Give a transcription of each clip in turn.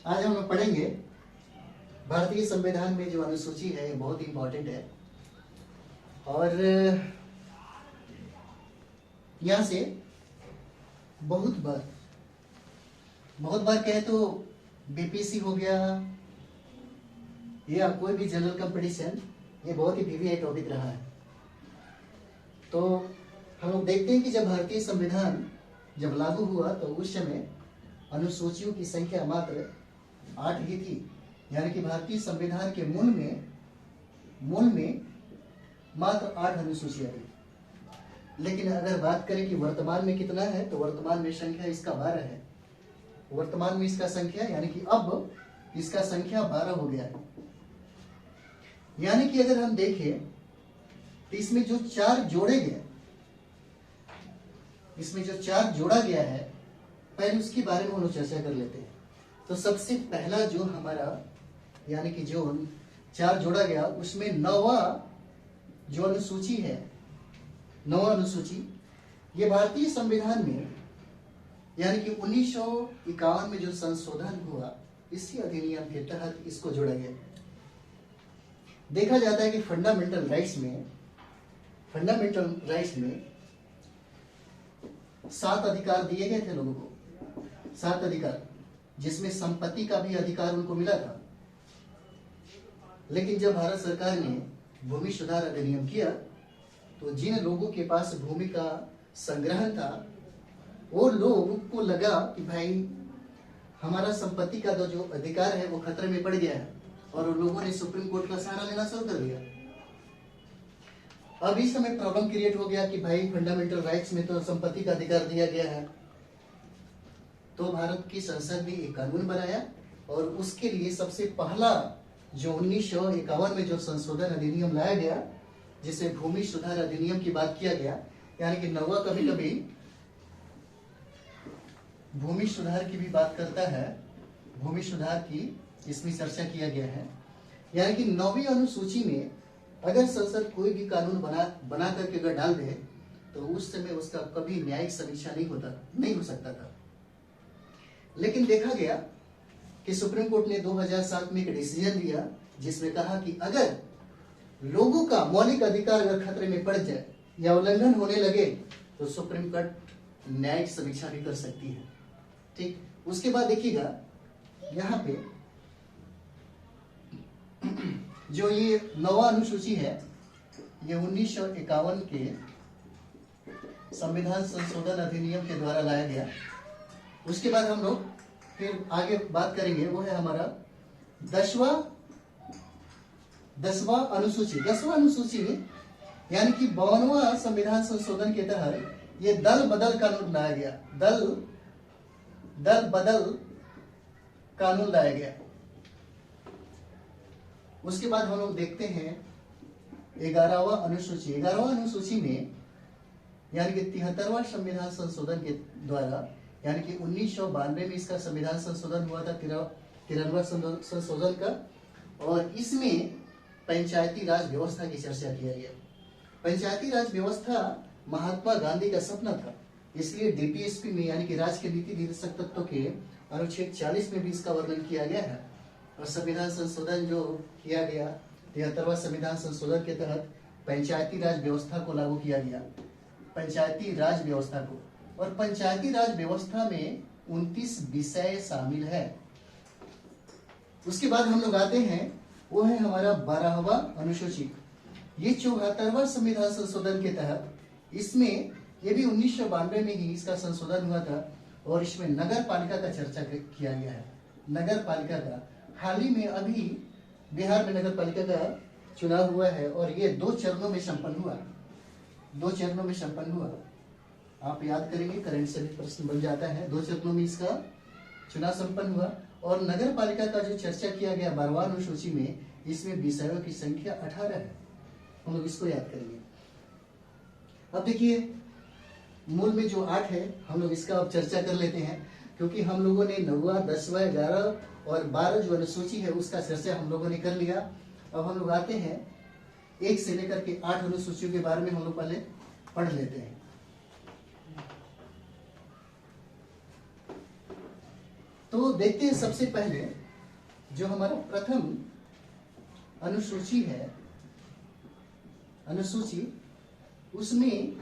आज हम लोग पढ़ेंगे भारतीय संविधान में जो अनुसूची है ये बहुत इंपॉर्टेंट है और यहाँ से बहुत बार कहे तो बीपीएससी हो गया या कोई भी जनरल कंपटीशन, ये बहुत ही वीवीआई टॉपिक रहा है। तो हम लोग देखते हैं कि जब भारतीय संविधान जब लागू हुआ तो उस समय अनुसूचियों की संख्या मात्र 8 ही थी, यानी कि भारतीय संविधान के मूल में मात्र 8 अनुसूचियां थी। लेकिन अगर बात करें कि वर्तमान में कितना है तो वर्तमान में संख्या इसका 12 है। वर्तमान में इसका संख्या यानी कि अब इसका संख्या 12 हो गया है। यानी कि अगर हम देखें तो इसमें जो 4 जोड़ा गया है पहले उसके बारे में हम लोग चर्चा कर लेते हैं। तो सबसे पहला जो हमारा यानी कि जो 4 जोड़ा गया उसमें 9वां जो अनुसूची है, 9वां अनुसूची, ये भारतीय संविधान में यानी कि 1951 में जो संशोधन हुआ इसी अधिनियम के तहत इसको जोड़ा गया। देखा जाता है कि फंडामेंटल राइट्स में 7 अधिकार दिए गए थे लोगों को, 7 अधिकार, जिसमें संपत्ति का भी अधिकार उनको मिला था। लेकिन जब भारत सरकार ने भूमि सुधार अधिनियम किया तो जिन लोगों के पास भूमि का संग्रहण था वो लोगों को लगा कि भाई हमारा संपत्ति का जो अधिकार है वो खतरे में पड़ गया है और उन लोगों ने सुप्रीम कोर्ट का सहारा लेना शुरू कर दिया। अब इस समय प्रॉब्लम क्रिएट हो गया कि भाई फंडामेंटल राइट्स में तो संपत्ति का अधिकार दिया गया है। तो भारत की संसद ने एक कानून बनाया और उसके लिए सबसे पहला जो 1951 में जो संशोधन अधिनियम लाया गया जिसे भूमि सुधार अधिनियम की बात किया गया, यानी कि 9वां कभी भूमि सुधार की भी बात करता है, भूमि सुधार की इसमें चर्चा किया गया है। यानी कि 9वीं अनुसूची में अगर संसद कोई भी कानून बना करके अगर डाल दे तो उस समय उसका कभी न्यायिक समीक्षा नहीं हो सकता था। लेकिन देखा गया कि सुप्रीम कोर्ट ने 2007 में एक डिसीजन दिया जिसमें कहा कि अगर लोगों का मौलिक अधिकार अगर खतरे में पड़ जाए या उल्लंघन होने लगे तो सुप्रीम कोर्ट न्यायिक समीक्षा भी कर सकती है। ठीक, उसके बाद देखिएगा यहाँ पे जो ये 9वां अनुसूची है ये 1951 के संविधान संशोधन अधिनियम के द्वारा लाया गया। उसके बाद हम लोग फिर आगे बात करेंगे, वो है हमारा 10वां अनुसूची। 10वां अनुसूची यानी कि 52वां संविधान संशोधन के तहत ये दल बदल कानून लाया गया। दल बदल कानून लाया गया। उसके बाद हम लोग देखते हैं 11वां अनुसूची। 11वां अनुसूची में यानी कि 73वां संविधान संशोधन के द्वारा यानी कि 1992 में इसका संविधान संशोधन हुआ था, 93वां संशोधन का, और इसमें पंचायती राज व्यवस्था की चर्चा किया गया। पंचायती राज व्यवस्था महात्मा गांधी का सपना था, इसलिए डीपीएसपी में यानी कि राज्य के नीति निर्देशक तत्व के अनुच्छेद 40 में भी इसका वर्णन किया गया है। और संविधान संशोधन जो किया गया 73वां संविधान संशोधन के तहत पंचायती राज व्यवस्था को लागू किया गया, पंचायती राज व्यवस्था को। और पंचायती राज व्यवस्था में 29 विषय शामिल है। उसके बाद हम लोग आते हैं वो है हमारा 12वां अनुसूची। ये 74वां संविधान संशोधन के तहत इसमें ये भी 1992 में ही इसका संशोधन हुआ था और इसमें नगर पालिका का चर्चा किया गया है। नगर पालिका का हाल ही में अभी बिहार में नगर पालिका का चुनाव हुआ है और ये 2 चरणों में संपन्न हुआ। आप याद करेंगे, करंट से भी प्रश्न बन जाता है। 2 चरणों में इसका चुनाव संपन्न हुआ और नगर पालिका का जो चर्चा किया गया 12वां अनुसूची में, इसमें विषयों की संख्या 18 है। हम लोग इसको याद करेंगे। अब देखिए मूल में जो 8 है हम लोग इसका अब चर्चा कर लेते हैं, क्योंकि हम लोगों ने 9वां, 10वां, 11 और 12 जो अनुसूची है उसका चर्चा हम लोगों ने कर लिया। अब हम लोग आते हैं 1 से लेकर के 8 अनुसूचियों के बारे में हम लोग पहले पढ़ लेते हैं। 1 तो देखते हैं सबसे पहले जो हमारा प्रथम अनुसूची है, अनुसूची, उसमें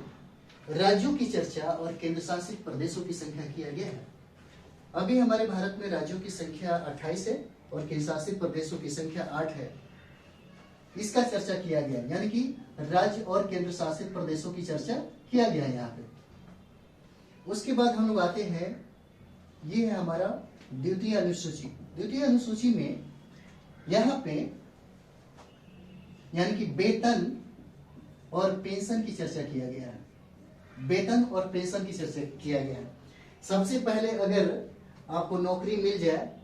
राज्यों की चर्चा और केंद्र शासित प्रदेशों की संख्या किया गया है। अभी हमारे भारत में राज्यों की संख्या 28 है और केंद्र शासित प्रदेशों की संख्या 8 है। इसका चर्चा किया गया, यानी कि राज्य और केंद्र शासित प्रदेशों की चर्चा किया गया है यहाँ पे। उसके बाद हम लोग आते हैं, ये है हमारा द्वितीय अनुसूची। द्वितीय अनुसूची में यहाँ पे यानी कि वेतन और पेंशन की चर्चा किया गया है। वेतन और पेंशन की चर्चा किया गया है। सबसे पहले अगर आपको नौकरी मिल जाए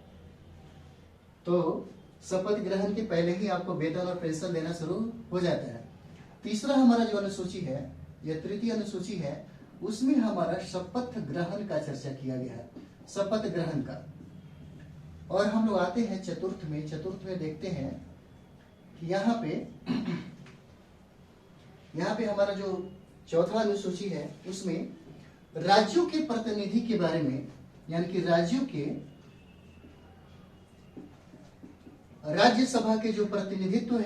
तो शपथ ग्रहण के पहले ही आपको वेतन और पेंशन देना शुरू हो जाता है। तीसरा हमारा जो अनुसूची है, यह तृतीय अनुसूची है, उसमें हमारा शपथ ग्रहण का चर्चा किया गया है, शपथ ग्रहण का। और हम लोग आते हैं चतुर्थ में। चतुर्थ में देखते हैं कि यहाँ पे हमारा जो चौथा अनुसूची है, उसमें राज्यों के प्रतिनिधि के बारे में, यानी कि राज्यों के राज्यसभा के जो प्रतिनिधित्व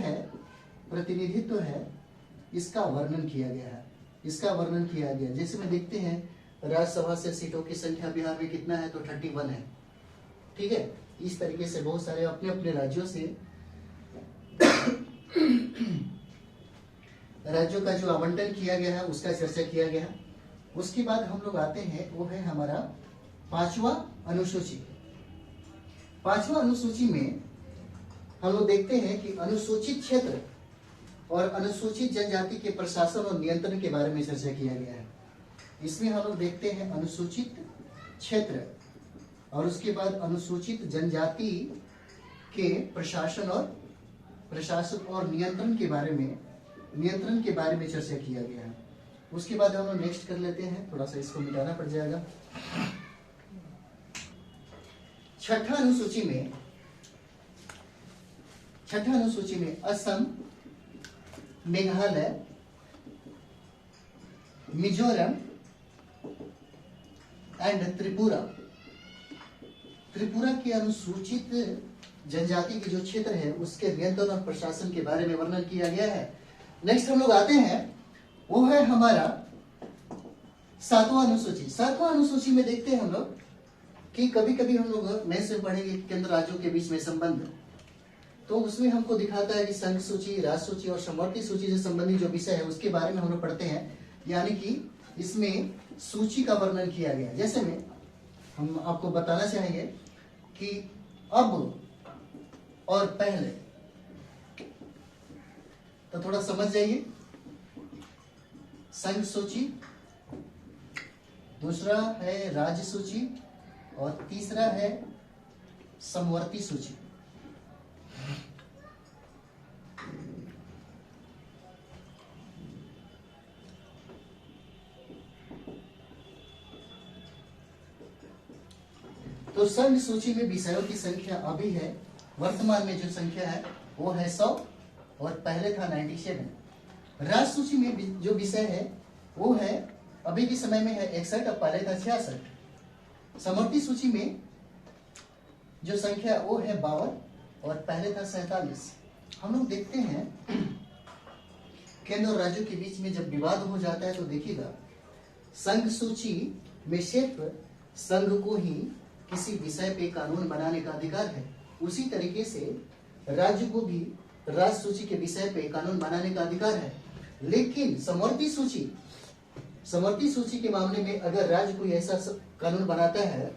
है, इसका वर्णन किया गया है। इसका वर्णन किया गया, जैसे में देखते हैं राज्यसभा से सीटों की संख्या बिहार में कितना है, तो 31 है। ठीक है, इस तरीके से बहुत सारे अपने अपने राज्यों से राज्यों का जो आवंटन किया गया है उसका चर्चा किया गया है। उसके बाद हम लोग आते हैं, वो है हमारा पांचवा अनुसूची। पांचवा अनुसूची में हम लोग देखते हैं कि अनुसूचित क्षेत्र और अनुसूचित जनजाति के प्रशासन और नियंत्रण के बारे में चर्चा किया गया है। इसमें हम लोग देखते हैं अनुसूचित क्षेत्र और उसके बाद अनुसूचित जनजाति के प्रशासन और नियंत्रण के बारे में चर्चा किया गया है। उसके बाद हम लोग नेक्स्ट कर लेते हैं, थोड़ा सा इसको मिटाना पड़ जाएगा। छठा अनुसूची में असम, मेघालय, मिजोरम एंड त्रिपुरा के अनुसूचित जनजाति के जो क्षेत्र है उसके नियंत्रण और प्रशासन के बारे में वर्णन किया गया है। नेक्स्ट हम लोग आते हैं, वो है हमारा सातवां अनुसूची। सातवां अनुसूची में देखते हैं हम लोग कि कभी कभी हम लोग मैथ्स में पढ़ेंगे केंद्र राज्यों के बीच में संबंध, तो उसमें हमको दिखाता है कि संघ सूची, राज्य सूची और समवर्ती सूची से संबंधित जो विषय है उसके बारे में हम लोग पढ़ते हैं, यानी कि इसमें सूची का वर्णन किया गया। जैसे में हम आपको बताना चाहेंगे कि अब और पहले, तो थोड़ा समझ जाइए। संघ सूची, दूसरा है राज्य सूची और तीसरा है समवर्ती सूची। तो संघ सूची में विषयों की संख्या अभी है, वर्तमान में जो संख्या है वो है 100 और पहले था 97। राज्य सूची में जो विषय है वो है अभी के समय में है 61 और पहले था 66। समवर्ती सूची में जो संख्या वो है 52 और पहले था 47। हम लोग देखते हैं केंद्र और राज्यों के बीच में जब विवाद हो जाता है तो देखिएगा, संघ सूची में सिर्फ संघ को ही किसी विषय पे कानून बनाने का अधिकार है, उसी तरीके से राज्य को भी राज्य सूची के विषय पे कानून बनाने का अधिकार है। लेकिन समवर्ती सूची के मामले में अगर राज्य कोई ऐसा कानून बनाता है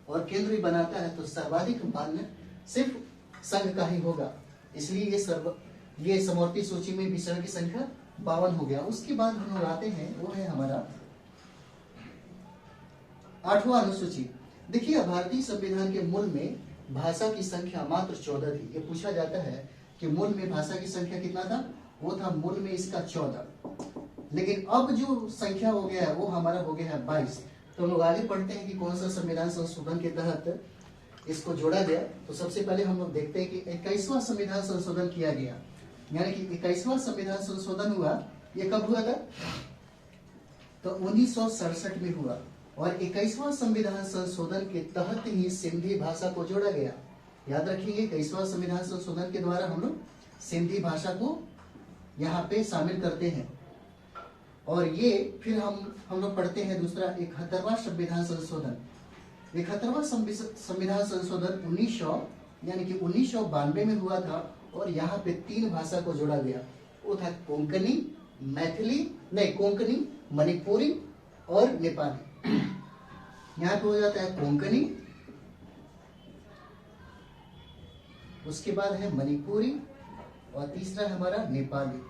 और केंद्र भी बनाता है तो सर्वाधिक मान्य सिर्फ संघ का ही होगा। इसलिए ये समवर्ती सूची में विषयों की संख्या 52 हो गया। उसके बाद हम लोग आते हैं, वो है हमारा 8वां अनुसूची। देखिए, भारतीय संविधान के मूल में भाषा की संख्या मात्र 14 थी। ये पूछा जाता है कि मूल में भाषा की संख्या कितना था, वो था मूल में इसका 14, लेकिन अब जो संख्या हो गया है वो हमारा हो गया है 22। तो लोग आगे पढ़ते हैं कि कौन सा संविधान संशोधन के तहत इसको जोड़ा गया। तो सबसे पहले हम लोग देखते हैं कि 21वां संविधान संशोधन किया गया, यानी कि 21वां संविधान संशोधन हुआ। ये कब हुआ था, तो 1967 में हुआ। और 21वां संविधान संशोधन के तहत ही सिंधी भाषा को जोड़ा गया। याद रखिए 21वां संविधान संशोधन के द्वारा हम लोग सिंधी भाषा को यहाँ पे शामिल करते हैं। और ये फिर हम लोग पढ़ते हैं दूसरा 71वां संविधान संशोधन। 71वां संविधान संशोधन 1992 में हुआ था और यहाँ पे 3 भाषा को जोड़ा गया। वो था कोंकणी, कोंकणी, मणिपुरी और नेपाली। यहाँ पे हो जाता है कोंकणी, उसके बाद है मणिपुरी और तीसरा है हमारा नेपाली।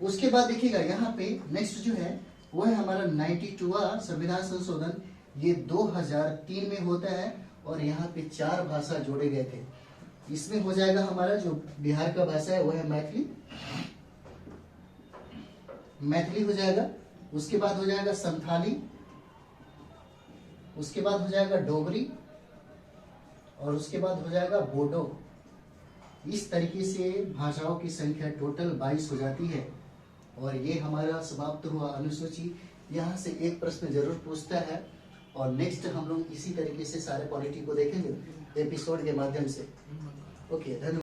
उसके बाद देखिएगा यहाँ पे नेक्स्ट जो है वो है हमारा 92वां संविधान संशोधन। ये 2003 में होता है और यहाँ पे 4 भाषा जोड़े गए थे। इसमें हो जाएगा हमारा जो बिहार का भाषा है वो है मैथिली हो जाएगा। उसके बाद हो जाएगा संथाली, उसके बाद हो जाएगा डोगरी और उसके बाद हो जाएगा बोडो। इस तरीके से भाषाओं की संख्या टोटल 22 हो जाती है। और ये हमारा समाप्त हुआ अनुसूची। यहाँ से एक प्रश्न जरूर पूछता है और नेक्स्ट हम लोग इसी तरीके से सारे पॉलिटी को देखेंगे एपिसोड के माध्यम से। ओके, धन्यवाद।